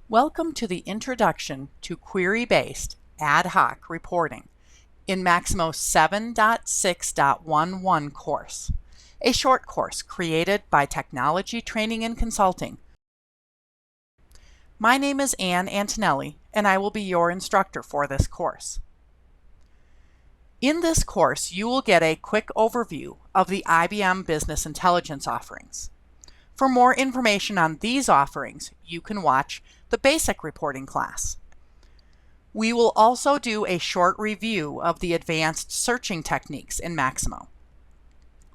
Welcome to the Introduction to Query-Based Ad Hoc Reporting in Maximo 7.6.11 course, a short course created by Technology Training and Consulting. My name is Ann Antonelli, and I will be your instructor for this course. In this course, you will get a quick overview of the IBM Business Intelligence offerings. For more information on these offerings, you can watch the Basic Reporting class. We will also do a short review of the advanced searching techniques in Maximo.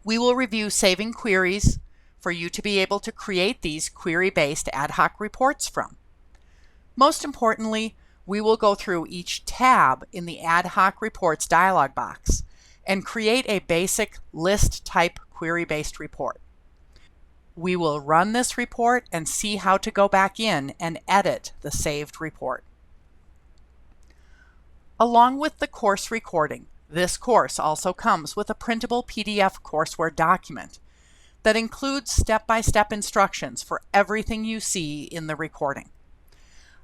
We will review saving queries for you to be able to create these query-based ad hoc reports from. Most importantly, we will go through each tab in the Ad Hoc Reports dialog box and create a basic list type query-based report. We will run this report and see how to go back in and edit the saved report. Along with the course recording, this course also comes with a printable PDF courseware document that includes step-by-step instructions for everything you see in the recording.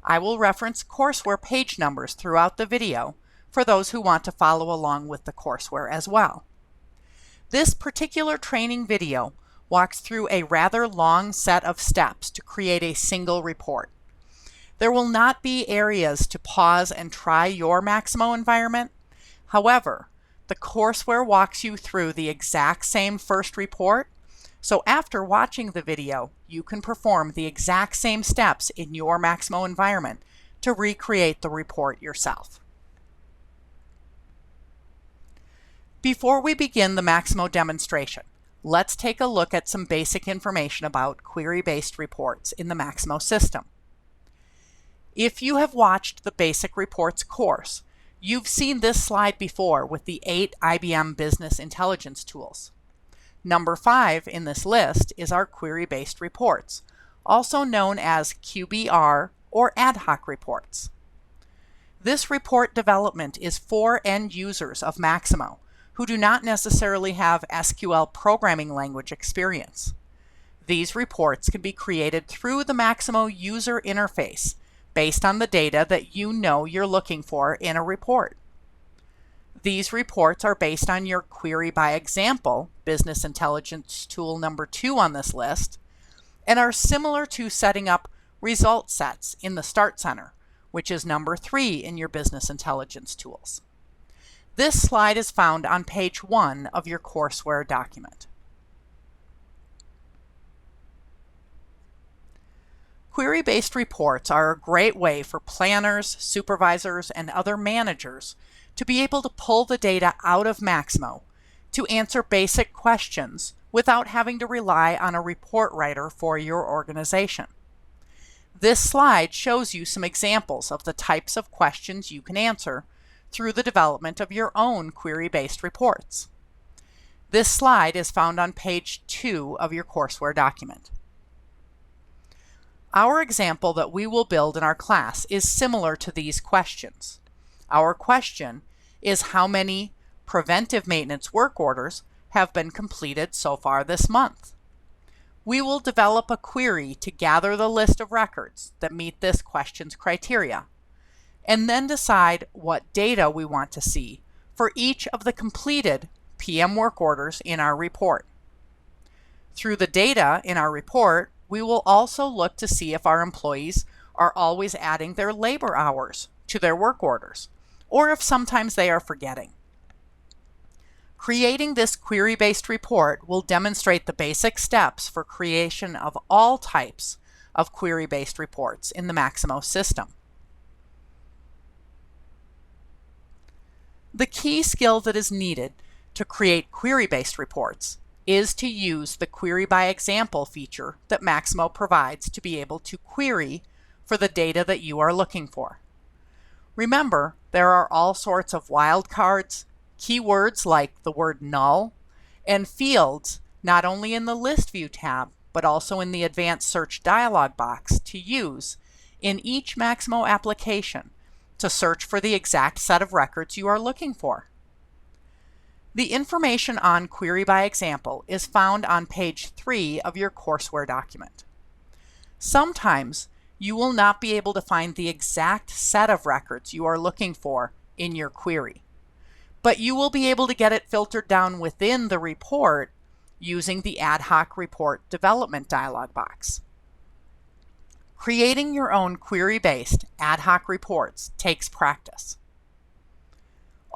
I will reference courseware page numbers throughout the video for those who want to follow along with the courseware as well. This particular training video walks through a rather long set of steps to create a single report. There will not be areas to pause and try your Maximo environment. However, the courseware walks you through the exact same first report, so after watching the video, you can perform the exact same steps in your Maximo environment to recreate the report yourself. Before we begin the Maximo demonstration, let's take a look at some basic information about query-based reports in the Maximo system. If you have watched the Basic Reports course, you've seen this slide before with the 8 IBM Business Intelligence tools. Number 5 in this list is our query-based reports, also known as QBR or ad hoc reports. This report development is for end users of Maximo who do not necessarily have SQL programming language experience. These reports can be created through the Maximo user interface based on the data that you know you're looking for in a report. These reports are based on your Query by Example Business Intelligence tool number 2 on this list and are similar to setting up result sets in the Start Center, which is number 3 in your Business Intelligence tools. This slide is found on page 1 of your courseware document. Query-based reports are a great way for planners, supervisors, and other managers to be able to pull the data out of Maximo to answer basic questions without having to rely on a report writer for your organization. This slide shows you some examples of the types of questions you can answer through the development of your own query-based reports. This slide is found on page 2 of your courseware document. Our example that we will build in our class is similar to these questions. Our question is how many preventive maintenance work orders have been completed so far this month. We will develop a query to gather the list of records that meet this question's criteria, and then decide what data we want to see for each of the completed PM work orders in our report. Through the data in our report, we will also look to see if our employees are always adding their labor hours to their work orders, or if sometimes they are forgetting. Creating this query-based report will demonstrate the basic steps for creation of all types of query-based reports in the Maximo system. The key skill that is needed to create query-based reports is to use the Query by Example feature that Maximo provides to be able to query for the data that you are looking for. Remember, there are all sorts of wildcards, keywords like the word null, and fields not only in the List View tab, but also in the Advanced Search dialog box to use in each Maximo application to search for the exact set of records you are looking for. The information on Query by Example is found on page 3 of your courseware document. Sometimes you will not be able to find the exact set of records you are looking for in your query, but you will be able to get it filtered down within the report using the Ad Hoc Report Development dialog box. Creating your own query-based ad hoc reports takes practice.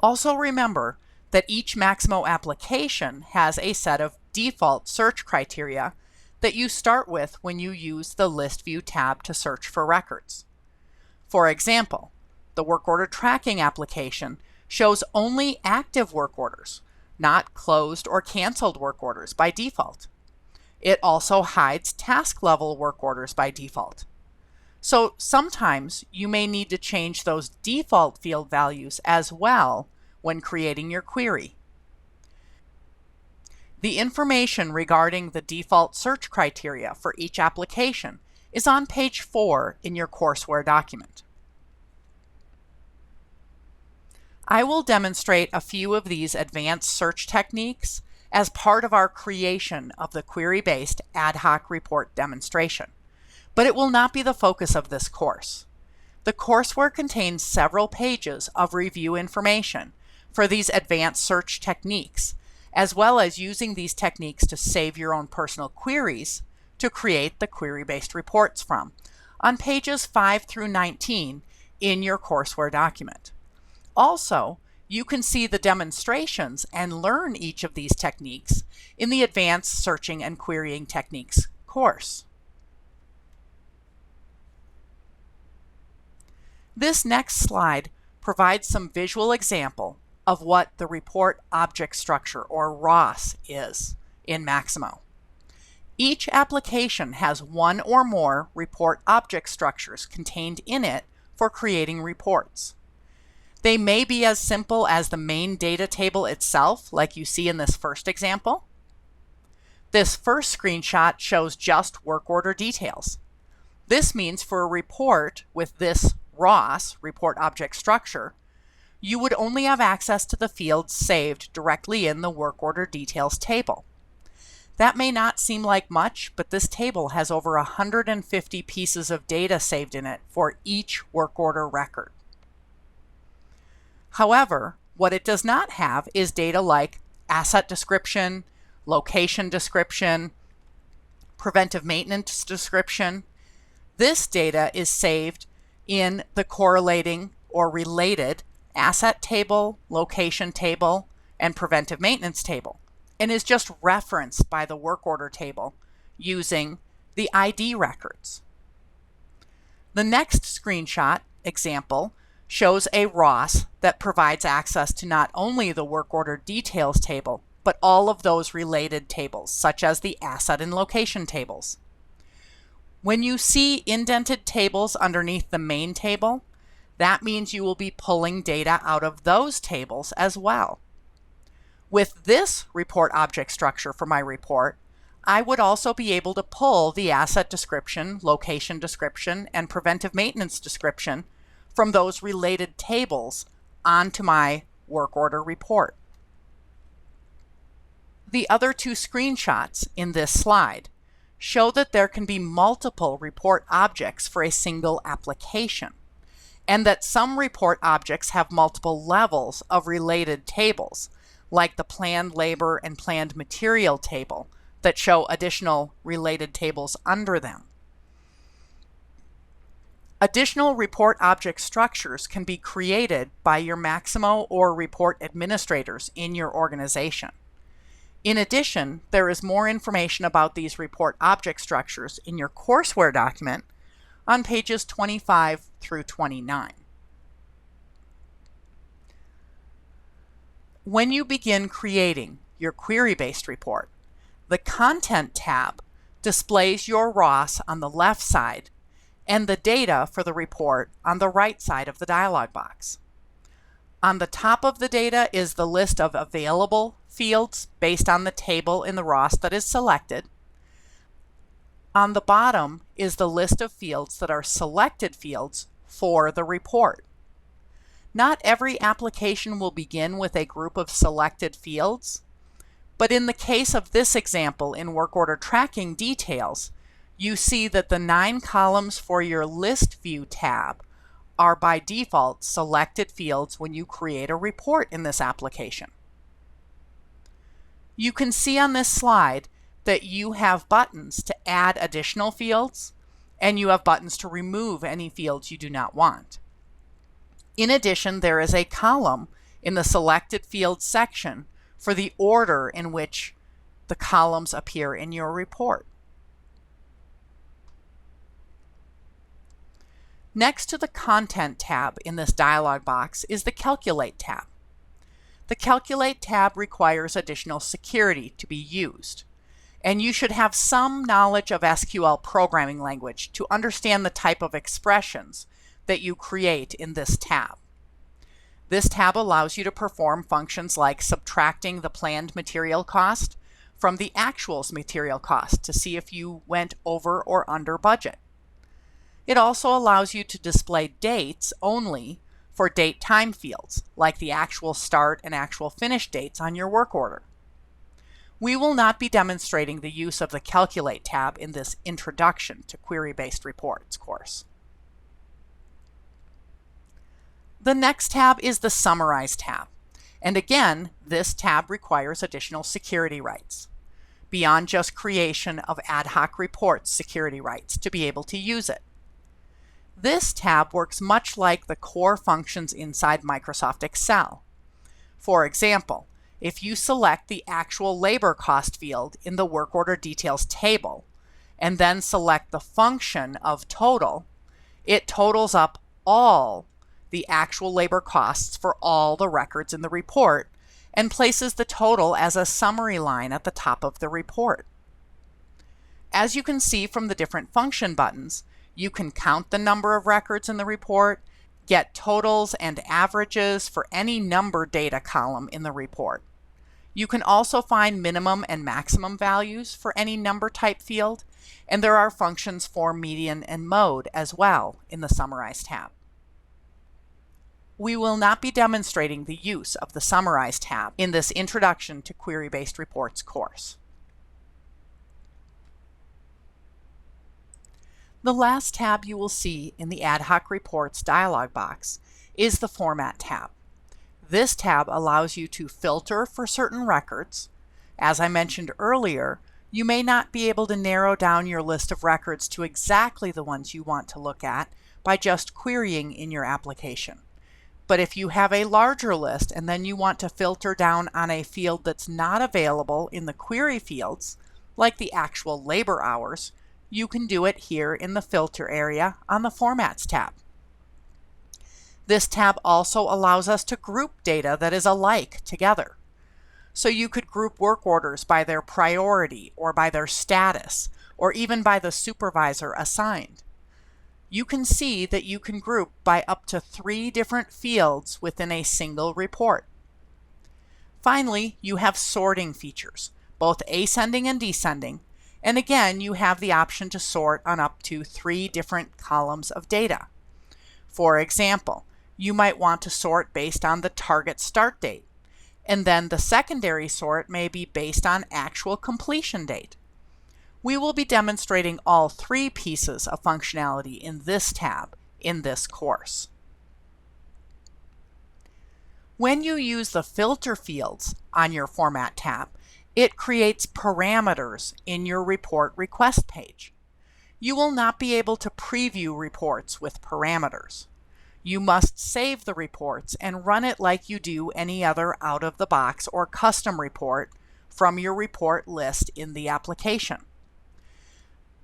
Also remember that each Maximo application has a set of default search criteria that you start with when you use the List View tab to search for records. For example, the work order tracking application shows only active work orders, not closed or canceled work orders by default. It also hides task level work orders by default. So sometimes you may need to change those default field values as well when creating your query. The information regarding the default search criteria for each application is on page 4 in your courseware document. I will demonstrate a few of these advanced search techniques as part of our creation of the query-based ad hoc report demonstration, but it will not be the focus of this course. The courseware contains several pages of review information for these advanced search techniques, as well as using these techniques to save your own personal queries to create the query-based reports from, on pages 5 through 19 in your courseware document. Also, you can see the demonstrations and learn each of these techniques in the Advanced Searching and Querying Techniques course. This next slide provides some visual example of what the report object structure, or ROS, is in Maximo. Each application has one or more report object structures contained in it for creating reports. They may be as simple as the main data table itself, like you see in this first example. This first screenshot shows just work order details. This means for a report with this ROS, report object structure, you would only have access to the fields saved directly in the work order details table. That may not seem like much, but this table has over 150 pieces of data saved in it for each work order record. However, what it does not have is data like asset description, location description, preventive maintenance description. This data is saved in the correlating or related asset table, location table, and preventive maintenance table, and is just referenced by the work order table using the ID records. The next screenshot example shows a ROS that provides access to not only the work order details table, but all of those related tables, such as the asset and location tables. When you see indented tables underneath the main table, that means you will be pulling data out of those tables as well. With this report object structure for my report, I would also be able to pull the asset description, location description, and preventive maintenance description from those related tables onto my work order report. The other two screenshots in this slide show that there can be multiple report objects for a single application, and that some report objects have multiple levels of related tables, like the planned labor and planned material table, that show additional related tables under them. Additional report object structures can be created by your Maximo or report administrators in your organization. In addition, there is more information about these report object structures in your courseware document on pages 25 through 29. When you begin creating your query-based report, the Content tab displays your ROS on the left side and the data for the report on the right side of the dialog box. On the top of the data is the list of available fields based on the table in the ROS that is selected. On the bottom is the list of fields that are selected fields for the report. Not every application will begin with a group of selected fields, but in the case of this example in work order tracking details, you see that the 9 columns for your List View tab are by default selected fields when you create a report in this application. You can see on this slide that you have buttons to add additional fields, and you have buttons to remove any fields you do not want. In addition, there is a column in the Selected Fields section for the order in which the columns appear in your report. Next to the Content tab in this dialog box is the Calculate tab. The Calculate tab requires additional security to be used, and you should have some knowledge of SQL programming language to understand the type of expressions that you create in this tab. This tab allows you to perform functions like subtracting the planned material cost from the actual material cost to see if you went over or under budget. It also allows you to display dates only for date time fields, like the actual start and actual finish dates on your work order. We will not be demonstrating the use of the Calculate tab in this Introduction to Query-Based Reports course. The next tab is the Summarize tab, and again, this tab requires additional security rights, beyond just creation of ad hoc reports security rights to be able to use it. This tab works much like the core functions inside Microsoft Excel. For example, if you select the actual labor cost field in the work order details table and then select the function of total, it totals up all the actual labor costs for all the records in the report and places the total as a summary line at the top of the report. As you can see from the different function buttons, you can count the number of records in the report, get totals and averages for any number data column in the report. You can also find minimum and maximum values for any number type field, and there are functions for median and mode as well in the Summarize tab. We will not be demonstrating the use of the Summarize tab in this Introduction to Query-Based Reports course. The last tab you will see in the Ad Hoc Reports dialog box is the Format tab. This tab allows you to filter for certain records. As I mentioned earlier, you may not be able to narrow down your list of records to exactly the ones you want to look at by just querying in your application. But if you have a larger list and then you want to filter down on a field that's not available in the query fields, like the actual labor hours, you can do it here in the Filter area on the Formats tab. This tab also allows us to group data that is alike together. So you could group work orders by their priority or by their status or even by the supervisor assigned. You can see that you can group by up to 3 different fields within a single report. Finally, you have sorting features, both ascending and descending, and again, you have the option to sort on up to 3 different columns of data. For example, you might want to sort based on the target start date, and then the secondary sort may be based on actual completion date. We will be demonstrating all 3 pieces of functionality in this tab in this course. When you use the filter fields on your Format tab, it creates parameters in your report request page. You will not be able to preview reports with parameters. You must save the reports and run it like you do any other out-of-the-box or custom report from your report list in the application.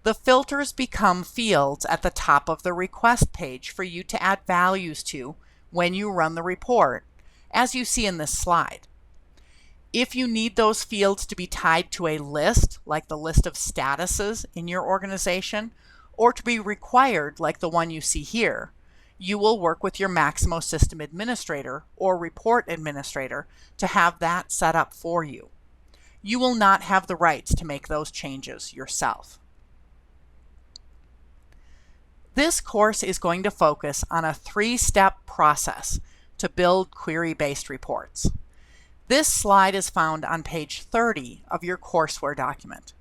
The filters become fields at the top of the request page for you to add values to when you run the report, as you see in this slide. If you need those fields to be tied to a list, like the list of statuses in your organization, or to be required, like the one you see here, you will work with your Maximo System Administrator or Report Administrator to have that set up for you. You will not have the rights to make those changes yourself. This course is going to focus on a 3-step process to build query-based reports. This slide is found on page 30 of your courseware document.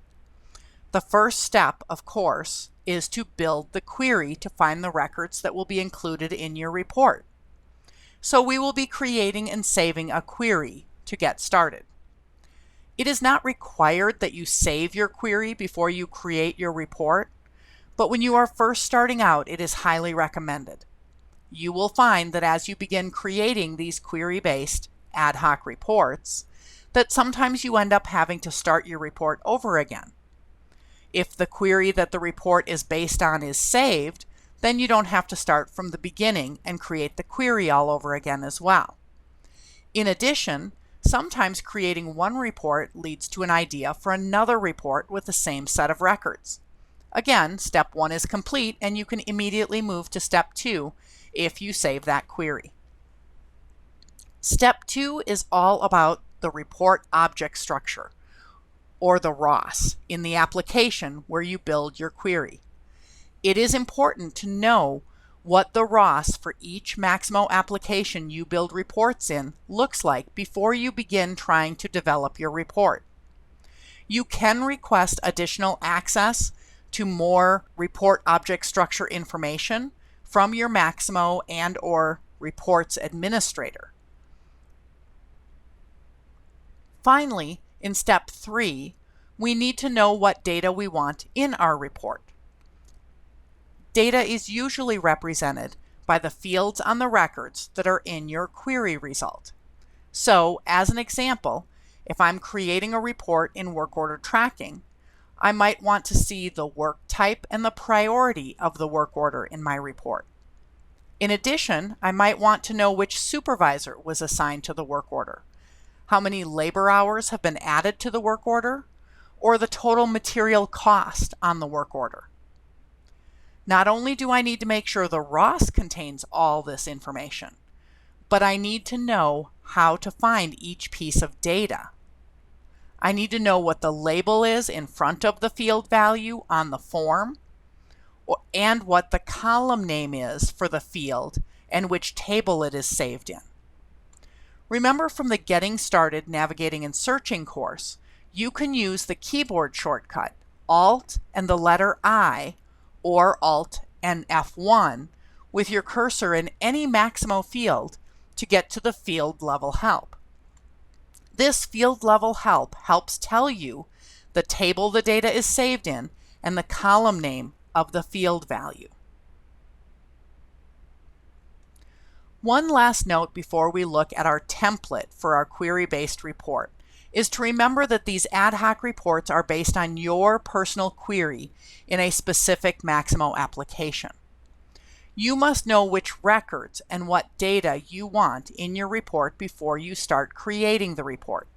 The first step, of course, is to build the query to find the records that will be included in your report. So we will be creating and saving a query to get started. It is not required that you save your query before you create your report, but when you are first starting out, it is highly recommended. You will find that as you begin creating these query-based ad hoc reports, that sometimes you end up having to start your report over again. If the query that the report is based on is saved, then you don't have to start from the beginning and create the query all over again as well. In addition, sometimes creating one report leads to an idea for another report with the same set of records. Again, step 1 is complete and you can immediately move to step 2 if you save that query. Step 2 is all about the report object structure, or the ROS, in the application where you build your query. It is important to know what the ROS for each Maximo application you build reports in looks like before you begin trying to develop your report. You can request additional access to more report object structure information from your Maximo and/or reports administrator. Finally, in step 3, we need to know what data we want in our report. Data is usually represented by the fields on the records that are in your query result. So, as an example, if I'm creating a report in work order tracking, I might want to see the work type and the priority of the work order in my report. In addition, I might want to know which supervisor was assigned to the work order, how many labor hours have been added to the work order, or the total material cost on the work order. Not only do I need to make sure the ROS contains all this information, but I need to know how to find each piece of data. I need to know what the label is in front of the field value on the form, and what the column name is for the field and which table it is saved in. Remember from the Getting Started Navigating and Searching course, you can use the keyboard shortcut Alt and the letter I, or Alt and F1 with your cursor in any Maximo field to get to the field level help. This field level help helps tell you the table the data is saved in and the column name of the field value. One last note before we look at our template for our query-based report is to remember that these ad hoc reports are based on your personal query in a specific Maximo application. You must know which records and what data you want in your report before you start creating the report.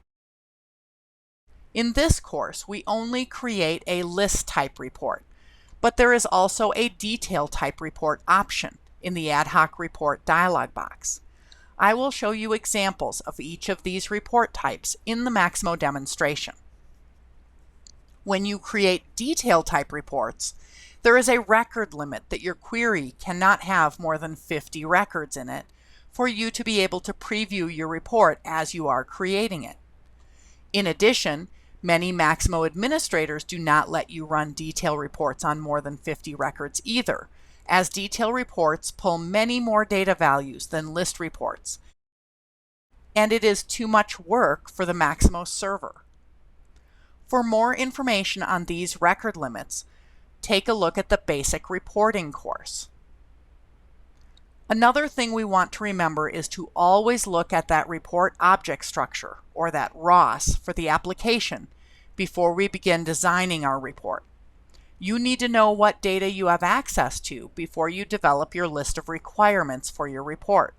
In this course, we only create a list type report, but there is also a detail type report option in the ad hoc report dialog box. I will show you examples of each of these report types in the Maximo demonstration. When you create detail type reports, there is a record limit that your query cannot have more than 50 records in it for you to be able to preview your report as you are creating it. In addition, many Maximo administrators do not let you run detail reports on more than 50 records either, as detail reports pull many more data values than list reports, and it is too much work for the Maximo server. For more information on these record limits, take a look at the Basic Reporting course. Another thing we want to remember is to always look at that report object structure, or that ROS, for the application before we begin designing our report. You need to know what data you have access to before you develop your list of requirements for your report.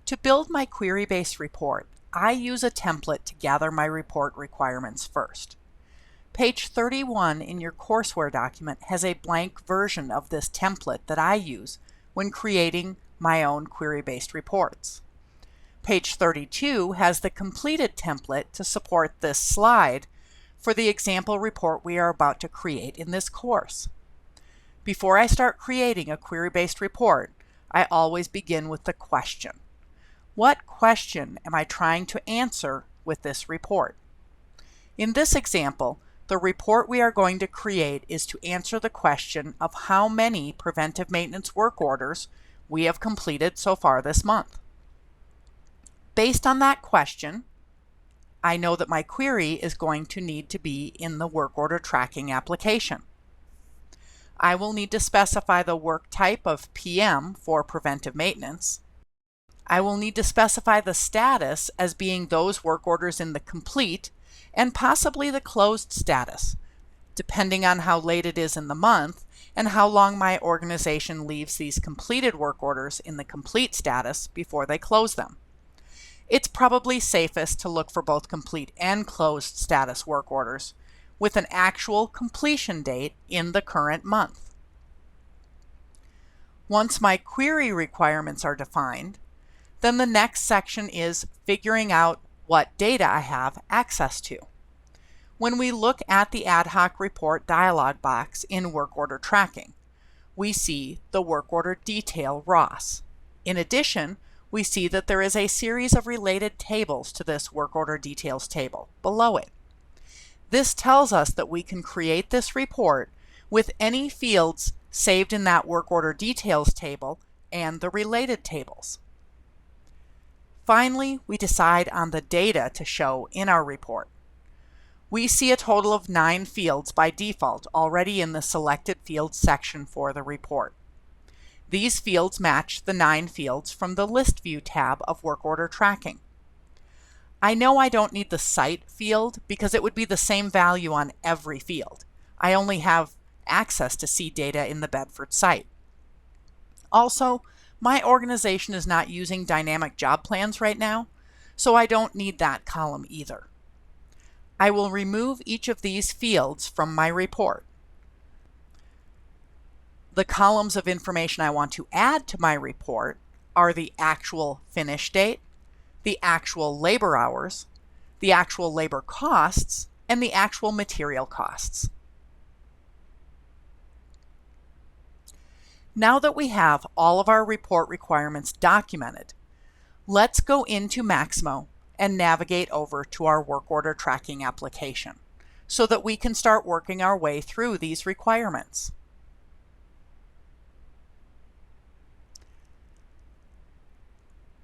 To build my query-based report, I use a template to gather my report requirements first. Page 31 in your courseware document has a blank version of this template that I use when creating my own query-based reports. Page 32 has the completed template to support this slide for the example report we are about to create in this course. Before I start creating a query-based report, I always begin with the question. What question am I trying to answer with this report. In this example, the report we are going to create is to answer the question of how many preventive maintenance work orders we have completed so far this month. Based on that question, I know that my query is going to need to be in the work order tracking application. I will need to specify the work type of PM for preventive maintenance. I will need to specify the status as being those work orders in the complete and possibly the closed status, depending on how late it is in the month and how long my organization leaves these completed work orders in the complete status before they close them. It's probably safest to look for both complete and closed status work orders with an actual completion date in the current month. Once my query requirements are defined, then the next section is figuring out what data I have access to. When we look at the ad hoc report dialog box in work order tracking, we see the work order detail ROS. In addition, we see that there is a series of related tables to this work order details table below it. This tells us that we can create this report with any fields saved in that work order details table and the related tables. Finally, we decide on the data to show in our report. We see a total of 9 fields by default already in the selected fields section for the report. These fields match the 9 fields from the List View tab of work order tracking. I know I don't need the site field because it would be the same value on every field. I only have access to see data in the Bedford site. Also, my organization is not using dynamic job plans right now, so I don't need that column either. I will remove each of these fields from my report. The columns of information I want to add to my report are the actual finish date, the actual labor hours, the actual labor costs, and the actual material costs. Now that we have all of our report requirements documented, let's go into Maximo and navigate over to our work order tracking application so that we can start working our way through these requirements.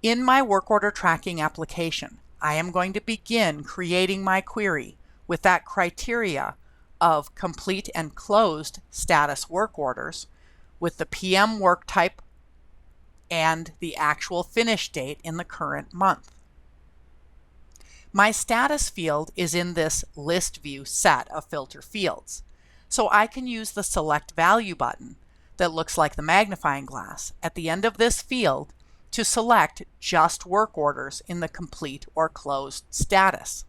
In my work order tracking application, I am going to begin creating my query with that criteria of complete and closed status work orders with the PM work type and the actual finish date in the current month. My status field is in this list view set of filter fields, so I can use the select value button that looks like the magnifying glass at the end of this field to select just work orders in the complete or closed status.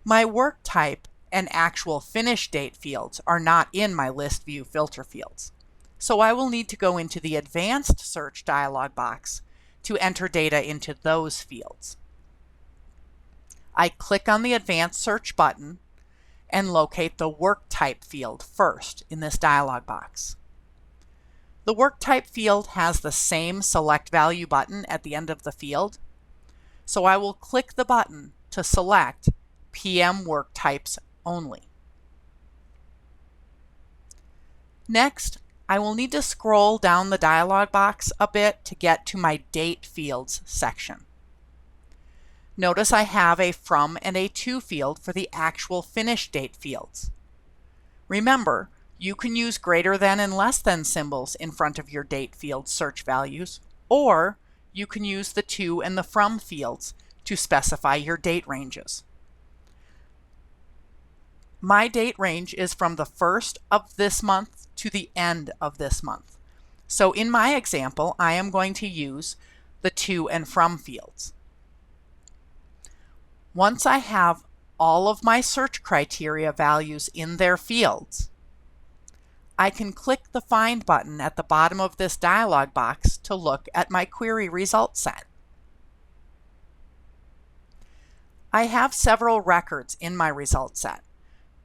My work type and actual finish date fields are not in my list view filter fields, so I will need to go into the advanced search dialog box to enter data into those fields. I click on the advanced search button and locate the work type field first in this dialog box. The work type field has the same select value button at the end of the field, so I will click the button to select PM work types only. Next, I will need to scroll down the dialog box a bit to get to my date fields section. Notice I have a from and a to field for the actual finish date fields. Remember, you can use greater than and less than symbols in front of your date field search values, or you can use the to and the from fields to specify your date ranges. My date range is from the 1st of this month to the end of this month. So in my example, I am going to use the to and from fields. Once I have all of my search criteria values in their fields, I can click the Find button at the bottom of this dialog box to look at my query result set. I have several records in my result set,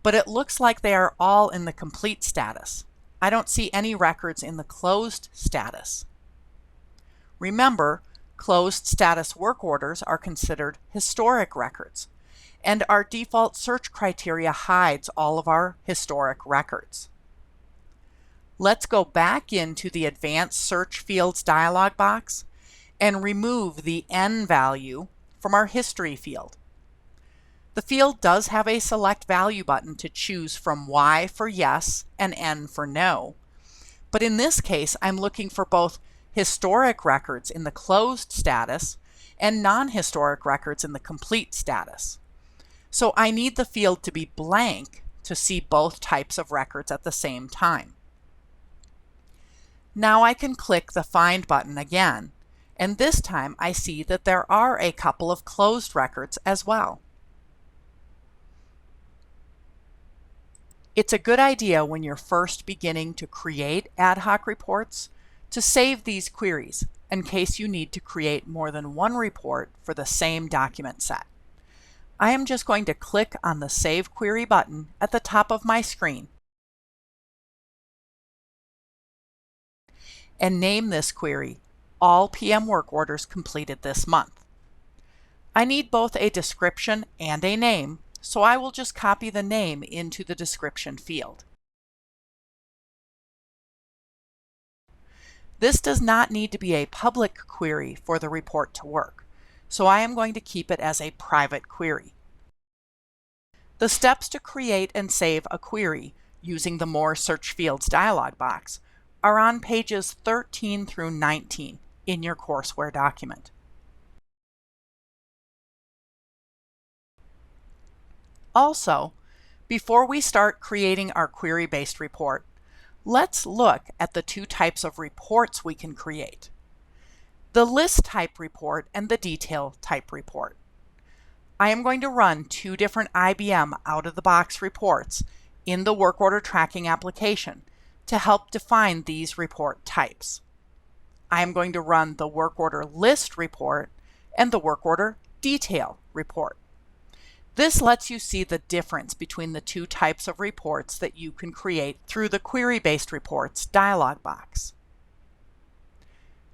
but it looks like they are all in the complete status. I don't see any records in the closed status. Remember, closed status work orders are considered historic records, and our default search criteria hides all of our historic records. Let's go back into the Advanced Search Fields dialog box and remove the N value from our History field. The field does have a Select Value button to choose from Y for yes and N for no, but in this case I'm looking for both historic records in the closed status and non-historic records in the complete status. So I need the field to be blank to see both types of records at the same time. Now I can click the Find button again, and this time I see that there are a couple of closed records as well. It's a good idea when you're first beginning to create ad hoc reports to save these queries in case you need to create more than one report for the same document set. I am just going to click on the Save Query button at the top of my screen and name this query All PM Work Orders Completed This Month. I need both a description and a name, so I will just copy the name into the description field. This does not need to be a public query for the report to work, so I am going to keep it as a private query. The steps to create and save a query using the More Search Fields dialog box are on pages 13 through 19 in your courseware document. Also, before we start creating our query-based report, let's look at the two types of reports we can create: the list type report and the detail type report. I am going to run two different IBM out-of-the-box reports in the work order tracking application to help define these report types. I am going to run the work order list report and the work order detail report. This lets you see the difference between the two types of reports that you can create through the Query-Based Reports dialog box.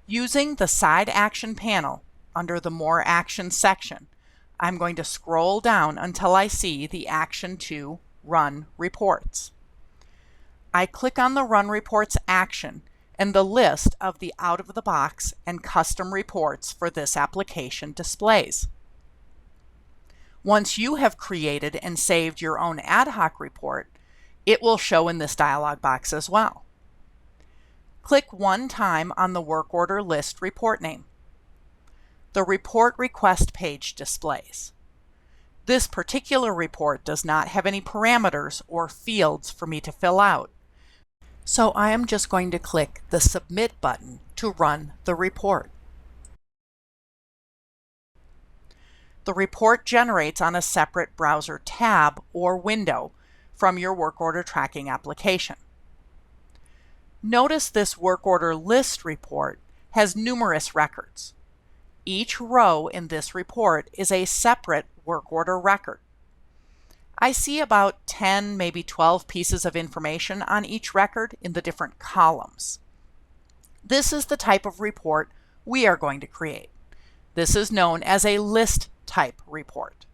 Using the Side Action panel under the More Actions section, I'm going to scroll down until I see the action to Run Reports. I click on the Run Reports action, and the list of the out-of-the-box and custom reports for this application displays. Once you have created and saved your own ad hoc report, it will show in this dialog box as well. Click one time on the work order list report name. The report request page displays. This particular report does not have any parameters or fields for me to fill out, so I am just going to click the Submit button to run the report. The report generates on a separate browser tab or window from your work order tracking application. Notice this work order list report has numerous records. Each row in this report is a separate work order record. I see about 10, maybe 12 pieces of information on each record in the different columns. This is the type of report we are going to create. This is known as a list type report.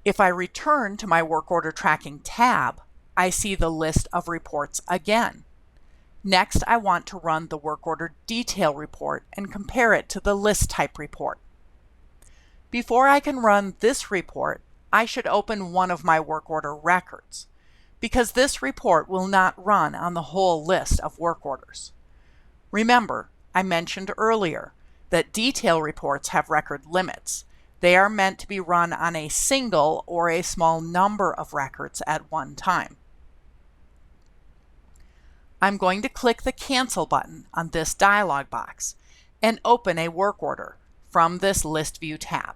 If I return to my work order tracking tab, I see the list of reports again. Next, I want to run the work order detail report and compare it to the list type report. Before I can run this report, I should open one of my work order records, because this report will not run on the whole list of work orders. Remember, I mentioned earlier that detail reports have record limits. They are meant to be run on a single or a small number of records at one time. I'm going to click the Cancel button on this dialog box and open a work order from this List View tab.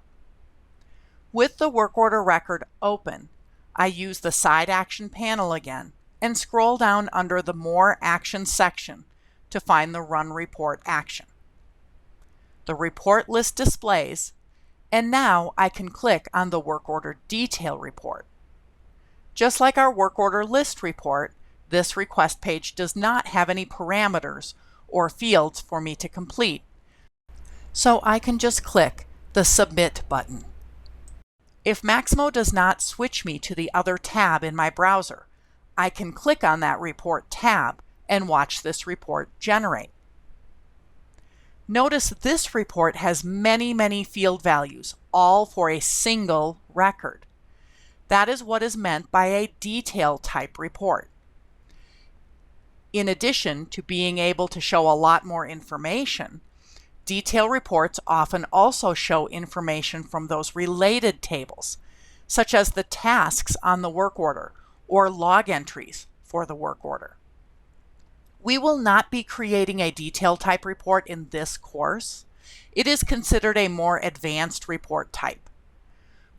With the work order record open, I use the Side Action panel again and scroll down under the More Actions section to find the Run Report action. the report list displays, and now I can click on the work order detail report. Just like our work order list report, this request page does not have any parameters or fields for me to complete, so I can just click the Submit button. If Maximo does not switch me to the other tab in my browser, I can click on that report tab and watch this report generate. Notice this report has many field values, all for a single record. That is what is meant by a detail type report. In addition to being able to show a lot more information, detail reports often also show information from those related tables, such as the tasks on the work order or log entries for the work order. We will not be creating a detail type report in this course. It is considered a more advanced report type.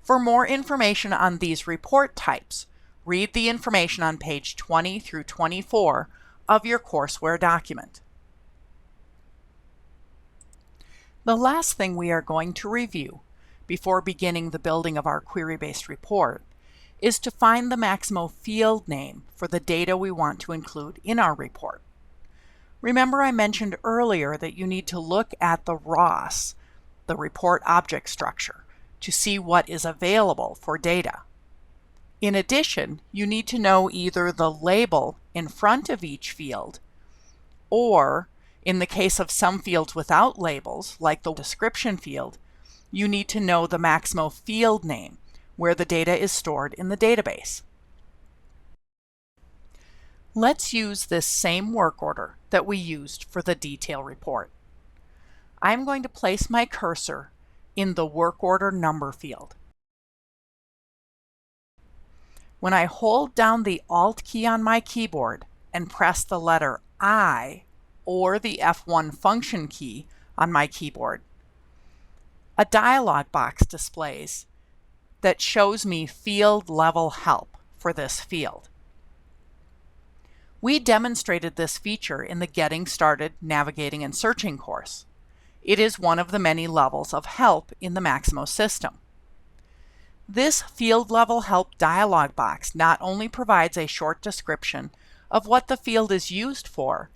For more information on these report types, read the information on page 20 through 24 of your courseware document. The last thing we are going to review before beginning the building of our query-based report is to find the Maximo field name for the data we want to include in our report. Remember, I mentioned earlier that you need to look at the ROS, the report object structure, to see what is available for data. In addition, you need to know either the label in front of each field, or in the case of some fields without labels, like the description field, you need to know the Maximo field name, where the data is stored in the database. Let's use this same work order that we used for the detail report. I'm going to place my cursor in the work order number field. When I hold down the Alt key on my keyboard and press the letter I or the F1 function key on my keyboard, a dialog box displays that shows me field level help for this field. We demonstrated this feature in the Getting Started Navigating and Searching course. It is one of the many levels of help in the Maximo system. This field level help dialog box not only provides a short description of what the field is used for,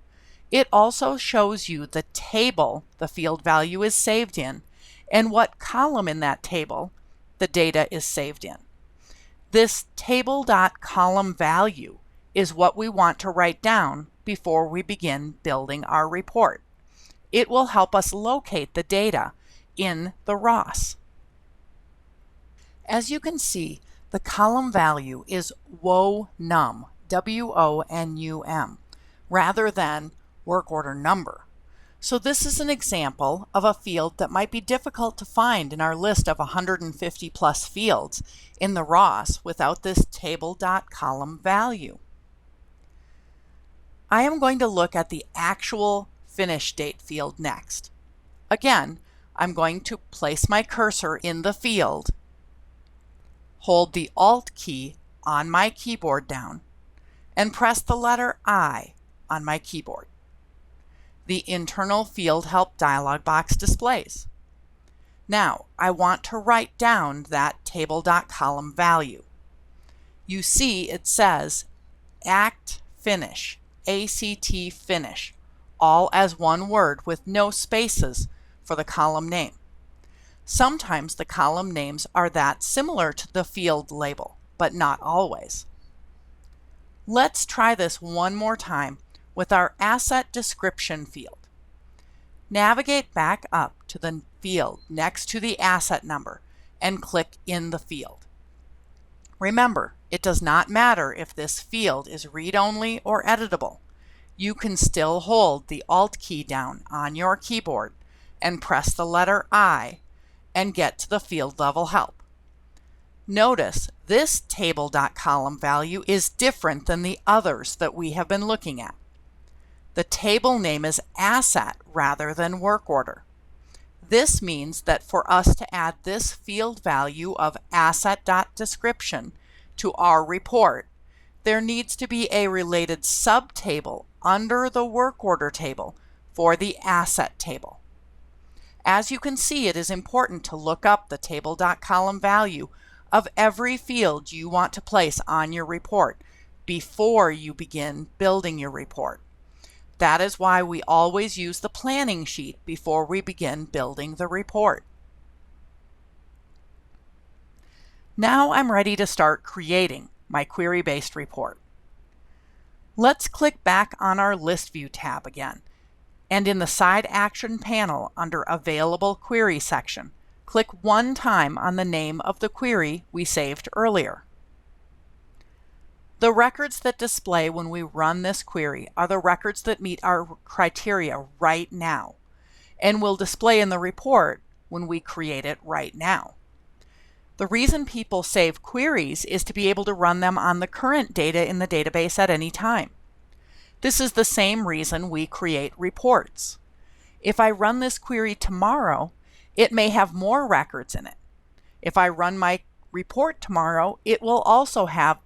it also shows you the table the field value is saved in and what column in that table the data is saved in. This table.column value is what we want to write down before we begin building our report. It will help us locate the data in the ROS. As you can see, the column value is WONUM, W-O-N-U-M, rather than work order number. So this is an example of a field that might be difficult to find in our list of 150 plus fields in the ROS without this table.column value. I am going to look at the actual finish date field next. Again, I'm going to place my cursor in the field, hold the Alt key on my keyboard down, and press the letter I on my keyboard. The internal field help dialog box displays. Now, I want to write down that table.column value. You see it says ACT Finish, ACT Finish, all as one word with no spaces for the column name. Sometimes the column names are that similar to the field label, but not always. Let's try this one more time with our asset description field. Navigate back up to the field next to the asset number and click in the field. Remember, it does not matter if this field is read-only or editable. You can still hold the Alt key down on your keyboard and press the letter I and get to the field level help. Notice this table.column value is different than the others that we have been looking at. The table name is asset rather than work order. This means that for us to add this field value of asset.description to our report, there needs to be a related subtable under the work order table for the asset table. As you can see, it is important to look up the table.column value of every field you want to place on your report before you begin building your report. That is why we always use the planning sheet before we begin building the report. Now I'm ready to start creating my query-based report. Let's click back on our List View tab again, and in the Side Action panel under Available Query section, click one time on the name of the query we saved earlier. The records that display when we run this query are the records that meet our criteria right now, and will display in the report when we create it right now. The reason people save queries is to be able to run them on the current data in the database at any time. This is the same reason we create reports. If I run this query tomorrow, it may have more records in it. If I run my report tomorrow, it will also have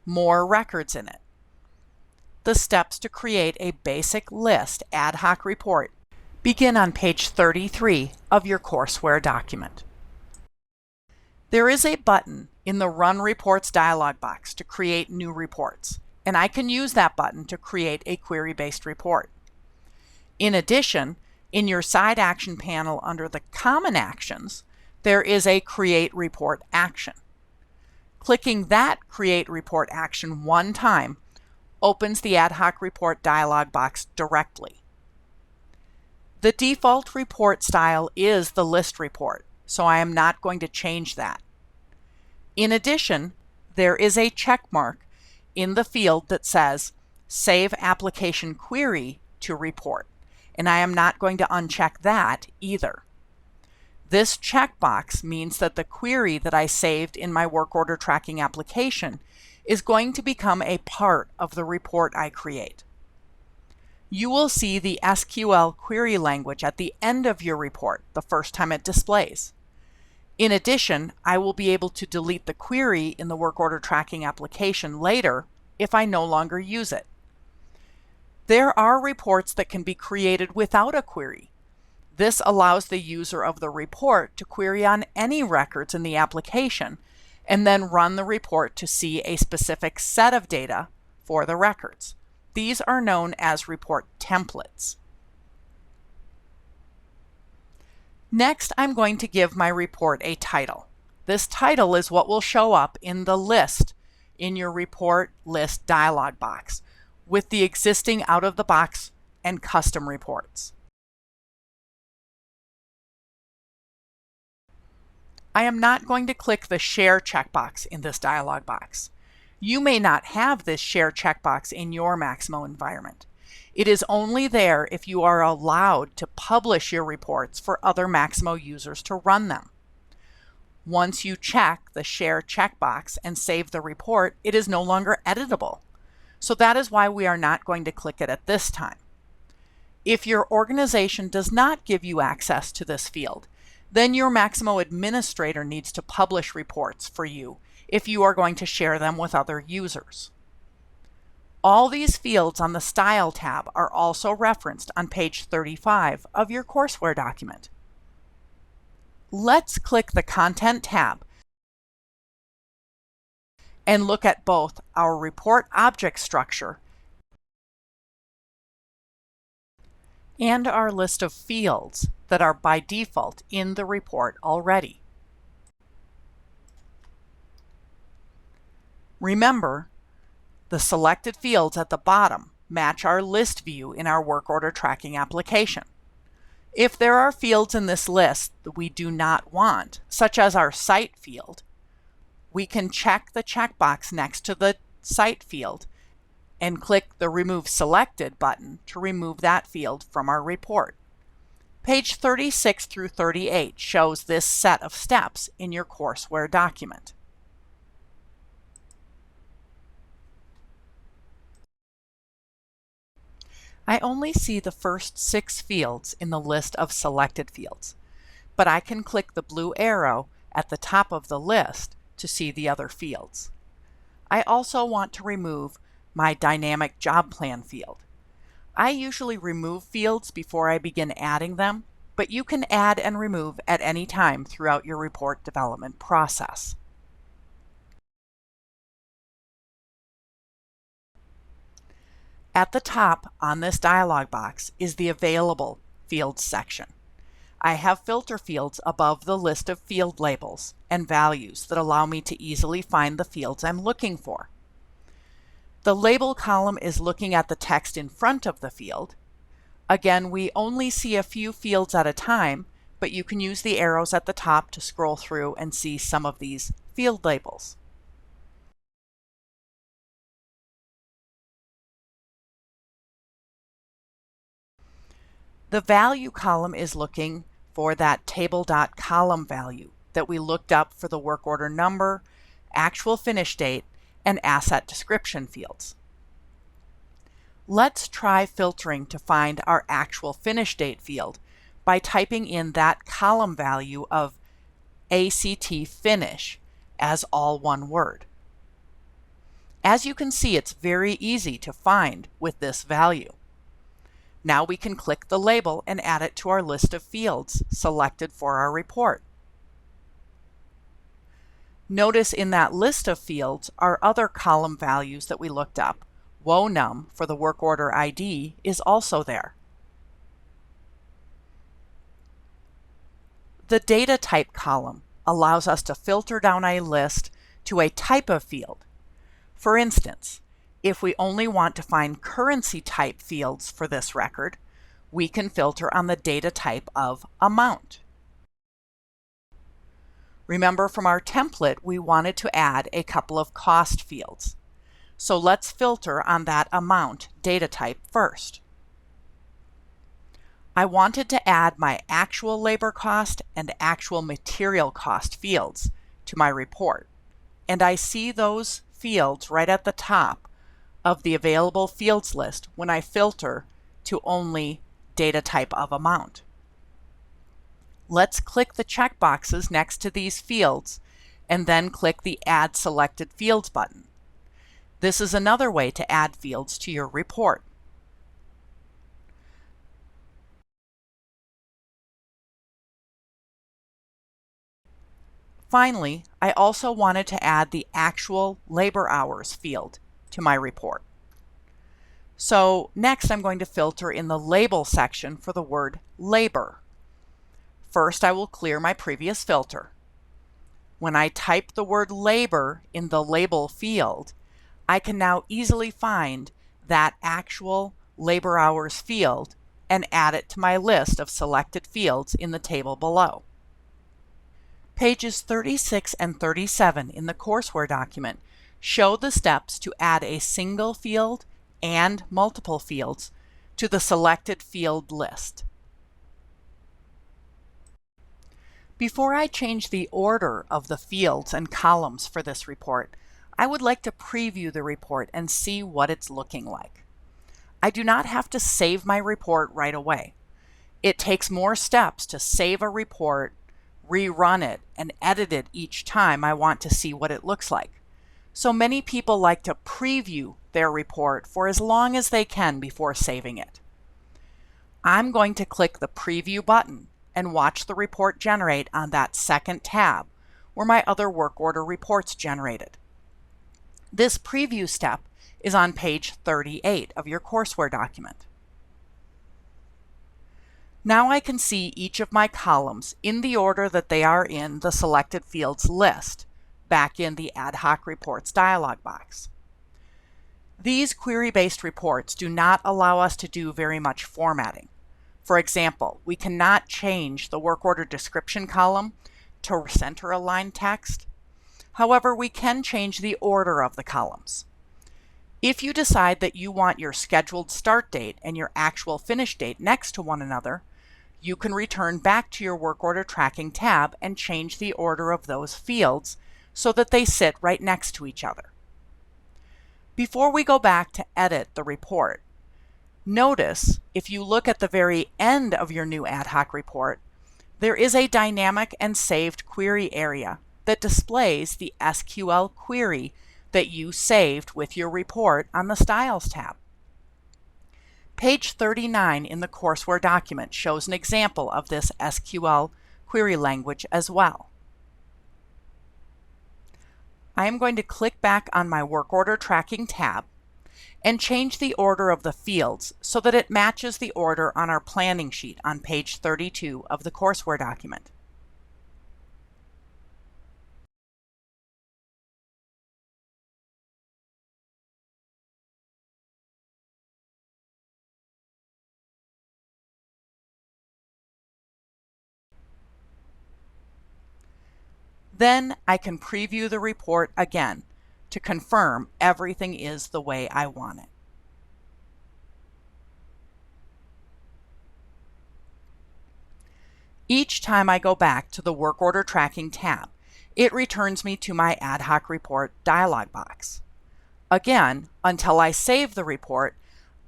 more records in it. The steps to create a basic list ad hoc report begin on page 33 of your courseware document. There is a button in the Run Reports dialog box to create new reports, and I can use that button to create a query-based report. In addition, in your Side Action panel under the Common Actions, there is a Create Report action. Clicking that Create Report action one time opens the Ad Hoc Report dialog box directly. The default report style is the list report, so I am not going to change that. In addition, there is a check mark in the field that says Save Application Query to Report, and I am not going to uncheck that either. This checkbox means that the query that I saved in my work order tracking application is going to become a part of the report I create. You will see the SQL query language at the end of your report the first time it displays. In addition, I will be able to delete the query in the work order tracking application later if I no longer use it. There are reports that can be created without a query. This allows the user of the report to query on any records in the application and then run the report to see a specific set of data for the records. These are known as report templates. Next, I'm going to give my report a title. This title is what will show up in the list in your report list dialog box with the existing out-of-the-box and custom reports. I am not going to click the Share checkbox in this dialog box. You may not have this Share checkbox in your Maximo environment. It is only there if you are allowed to publish your reports for other Maximo users to run them. Once you check the Share checkbox and save the report, it is no longer editable. So that is why we are not going to click it at this time. If your organization does not give you access to this field, then your Maximo administrator needs to publish reports for you if you are going to share them with other users. All these fields on the Style tab are also referenced on page 35 of your courseware document. Let's click the Content tab and look at both our report object structure and our list of fields that are by default in the report already. Remember, the selected fields at the bottom match our list view in our work order tracking application. If there are fields in this list that we do not want, such as our site field, we can check the checkbox next to the site field and click the Remove Selected button to remove that field from our report. Page 36 through 38 shows this set of steps in your courseware document. I only see the first 6 fields in the list of selected fields, but I can click the blue arrow at the top of the list to see the other fields. I also want to remove my Dynamic Job Plan field. I usually remove fields before I begin adding them, but you can add and remove at any time throughout your report development process. At the top on this dialog box is the Available Fields section. I have filter fields above the list of field labels and values that allow me to easily find the fields I'm looking for. The Label column is looking at the text in front of the field. Again, we only see a few fields at a time, but you can use the arrows at the top to scroll through and see some of these field labels. The Value column is looking for that table.column value that we looked up for the work order number, actual finish date, and asset description fields. Let's try filtering to find our actual finish date field by typing in that column value of ACT finish as all one word. As you can see, it's very easy to find with this value. Now we can click the label and add it to our list of fields selected for our report. Notice in that list of fields our other column values that we looked up. WONUM for the work order ID is also there. The Data Type column allows us to filter down a list to a type of field. For instance, if we only want to find currency type fields for this record, we can filter on the data type of amount. Remember from our template, we wanted to add a couple of cost fields. So let's filter on that amount data type first. I wanted to add my actual labor cost and actual material cost fields to my report, and I see those fields right at the top of the available fields list when I filter to only data type of amount. Let's click the checkboxes next to these fields and then click the Add Selected Fields button. This is another way to add fields to your report. Finally, I also wanted to add the actual labor hours field to my report. So next I'm going to filter in the Label section for the word labor. First, I will clear my previous filter. When I type the word labor in the Label field, I can now easily find that actual labor hours field and add it to my list of selected fields in the table below. Pages 36 and 37 in the courseware document show the steps to add a single field and multiple fields to the selected field list. Before I change the order of the fields and columns for this report, I would like to preview the report and see what it's looking like. I do not have to save my report right away. It takes more steps to save a report, rerun it, and edit it each time I want to see what it looks like. So many people like to preview their report for as long as they can before saving it. I'm going to click the Preview button and watch the report generate on that second tab where my other work order reports generated. This preview step is on page 38 of your courseware document. Now I can see each of my columns in the order that they are in the selected fields list, back in the Ad hoc Reports dialog box. These query-based reports do not allow us to do very much formatting. For example, we cannot change the work order description column to center aligned text. However, we can change the order of the columns. If you decide that you want your scheduled start date and your actual finish date next to one another, you can return back to your work order tracking tab and change the order of those fields so that they sit right next to each other. Before we go back to edit the report, notice if you look at the very end of your new ad hoc report, there is a dynamic and saved query area that displays the SQL query that you saved with your report on the Styles tab. Page 39 in the courseware document shows an example of this SQL query language as well. I am going to click back on my work order tracking tab and change the order of the fields so that it matches the order on our planning sheet on page 32 of the courseware document. Then I can preview the report again to confirm everything is the way I want it. Each time I go back to the Work Order Tracking tab, it returns me to my Ad hoc Report dialog box. Again, until I save the report,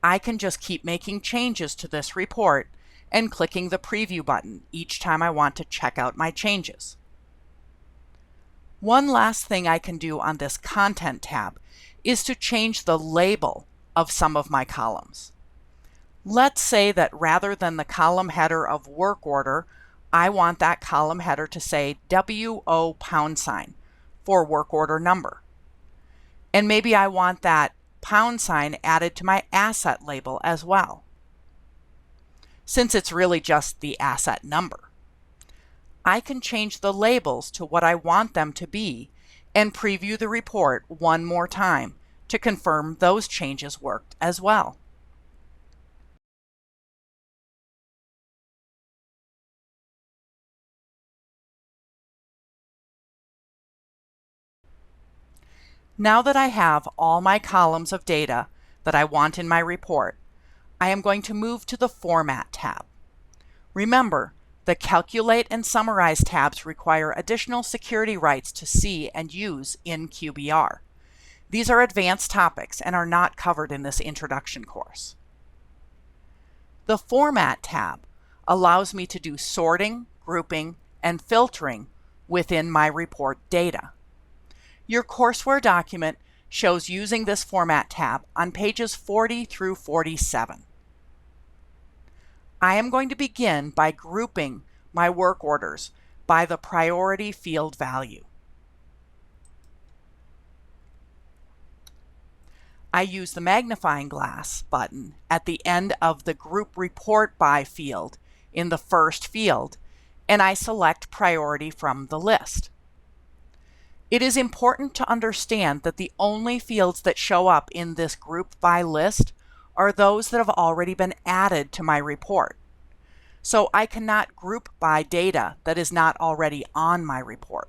I can just keep making changes to this report and clicking the Preview button each time I want to check out my changes. One last thing I can do on this Content tab is to change the label of some of my columns. Let's say that rather than the column header of work order, I want that column header to say WO # for work order number. And maybe I want that # added to my asset label as well, since it's really just the asset number. I can change the labels to what I want them to be and preview the report one more time to confirm those changes worked as well. Now that I have all my columns of data that I want in my report, I am going to move to the Format tab. Remember, the Calculate and Summarize tabs require additional security rights to see and use in QBR. These are advanced topics and are not covered in this introduction course. The Format tab allows me to do sorting, grouping, and filtering within my report data. Your courseware document shows using this Format tab on pages 40 through 47. I am going to begin by grouping my work orders by the priority field value. I use the magnifying glass button at the end of the Group Report By field in the first field, and I select priority from the list. It is important to understand that the only fields that show up in this Group By list are those that have already been added to my report. So I cannot group by data that is not already on my report.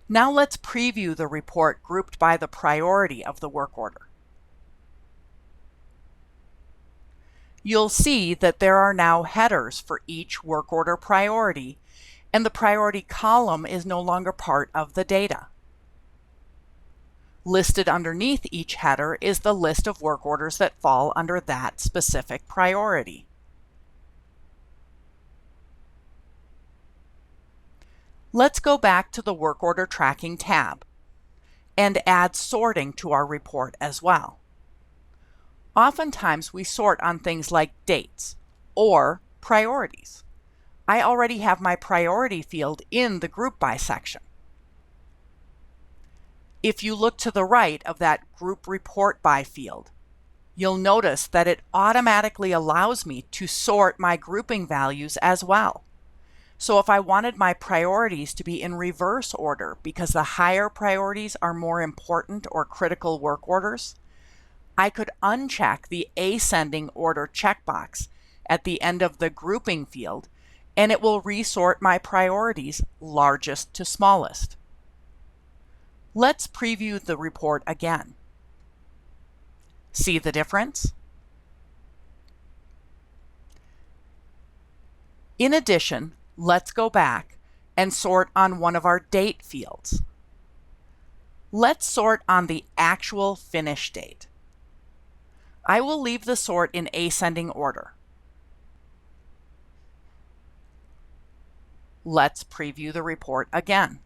Now let's preview the report grouped by the priority of the work order. You'll see that there are now headers for each work order priority, and the priority column is no longer part of the data. Listed underneath each header is the list of work orders that fall under that specific priority. Let's go back to the Work Order Tracking tab and add sorting to our report as well. Oftentimes we sort on things like dates or priorities. I already have my priority field in the Group By section. If you look to the right of that Group Report By field, you'll notice that it automatically allows me to sort my grouping values as well. So if I wanted my priorities to be in reverse order because the higher priorities are more important or critical work orders, I could uncheck the Ascending Order checkbox at the end of the Grouping field, and it will resort my priorities largest to smallest. Let's preview the report again. See the difference? In addition, let's go back and sort on one of our date fields. Let's sort on the actual finish date. I will leave the sort in ascending order. Let's preview the report again.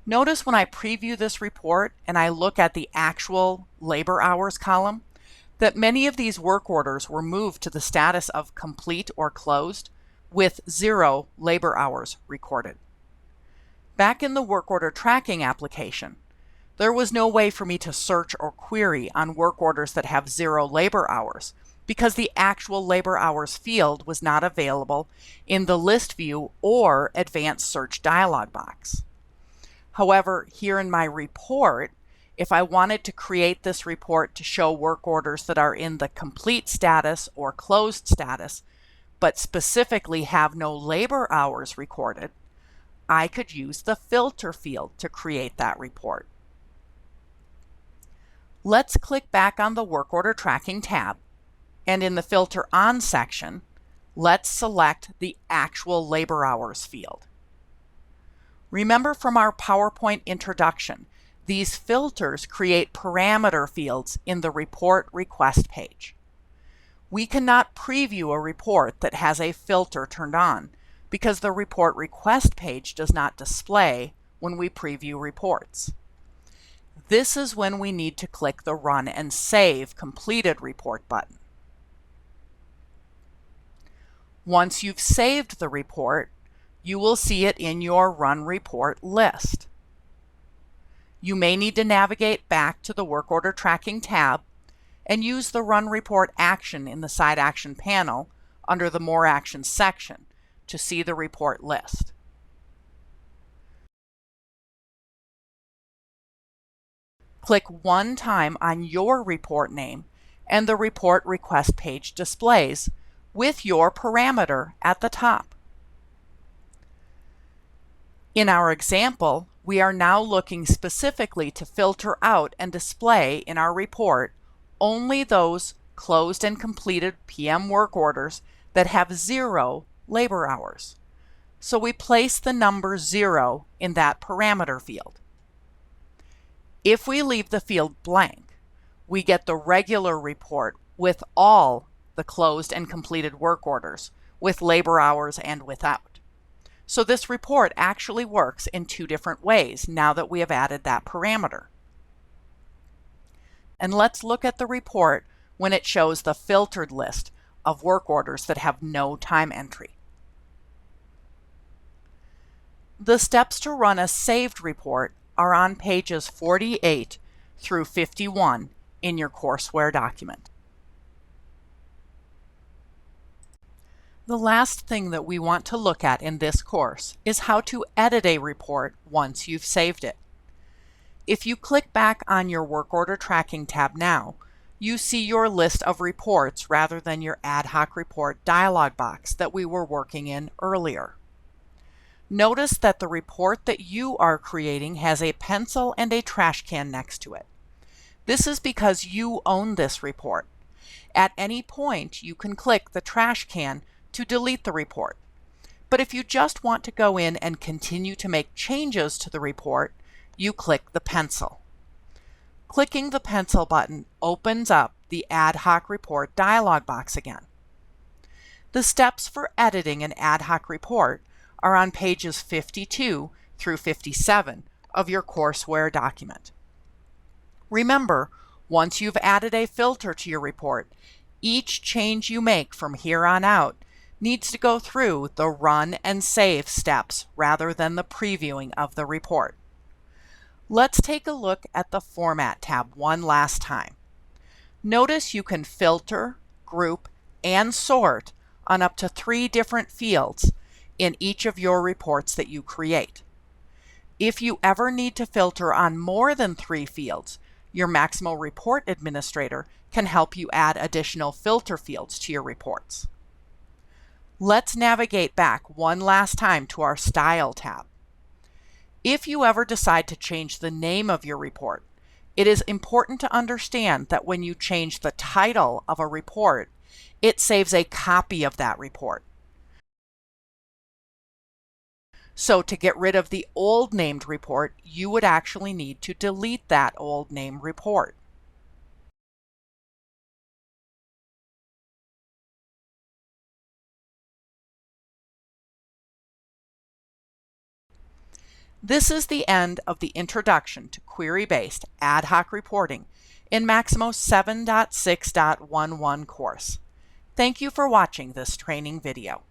Notice when I preview this report and I look at the actual labor hours column, that many of these work orders were moved to the status of complete or closed with 0 labor hours recorded. Back in the work order tracking application, there was no way for me to search or query on work orders that have 0 labor hours because the actual labor hours field was not available in the list view or advanced search dialog box. However, here in my report, if I wanted to create this report to show work orders that are in the complete status or closed status, but specifically have no labor hours recorded, I could use the filter field to create that report. Let's click back on the work order tracking tab, and in the filter on section, let's select the actual labor hours field. Remember from our PowerPoint introduction, these filters create parameter fields in the report request page. We cannot preview a report that has a filter turned on because the report request page does not display when we preview reports. This is when we need to click the Run and Save Completed Report button. Once you've saved the report, you will see it in your Run Report list. You may need to navigate back to the Work Order Tracking tab and use the Run Report action in the Side Action panel under the More Actions section to see the report list. Click one time on your report name and the report request page displays with your parameter at the top. In our example, we are now looking specifically to filter out and display in our report only those closed and completed PM work orders that have 0 labor hours. So we place the number 0 in that parameter field. If we leave the field blank, we get the regular report with all the closed and completed work orders, with labor hours and without. So this report actually works in 2 different ways now that we have added that parameter. And let's look at the report when it shows the filtered list of work orders that have no time entry. The steps to run a saved report are on pages 48 through 51 in your courseware document. The last thing that we want to look at in this course is how to edit a report once you've saved it. If you click back on your Work Order Tracking tab now, you see your list of reports rather than your Ad Hoc Report dialog box that we were working in earlier. Notice that the report that you are creating has a pencil and a trash can next to it. This is because you own this report. At any point, you can click the trash can to delete the report. But if you just want to go in and continue to make changes to the report, you click the pencil. Clicking the pencil button opens up the Ad Hoc Report dialog box again. The steps for editing an Ad Hoc report are on pages 52 through 57 of your courseware document. Remember, once you've added a filter to your report, each change you make from here on out needs to go through the Run and Save steps rather than the previewing of the report. Let's take a look at the Format tab one last time. Notice you can filter, group, and sort on up to 3 different fields in each of your reports that you create. If you ever need to filter on more than 3 fields, your Maximo Report Administrator can help you add additional filter fields to your reports. Let's navigate back one last time to our Style tab. If you ever decide to change the name of your report, it is important to understand that when you change the title of a report, it saves a copy of that report. So to get rid of the old named report, you would actually need to delete that old name report. This is the end of the Introduction to Query-Based Ad Hoc Reporting in Maximo 7.6.11 course. Thank you for watching this training video.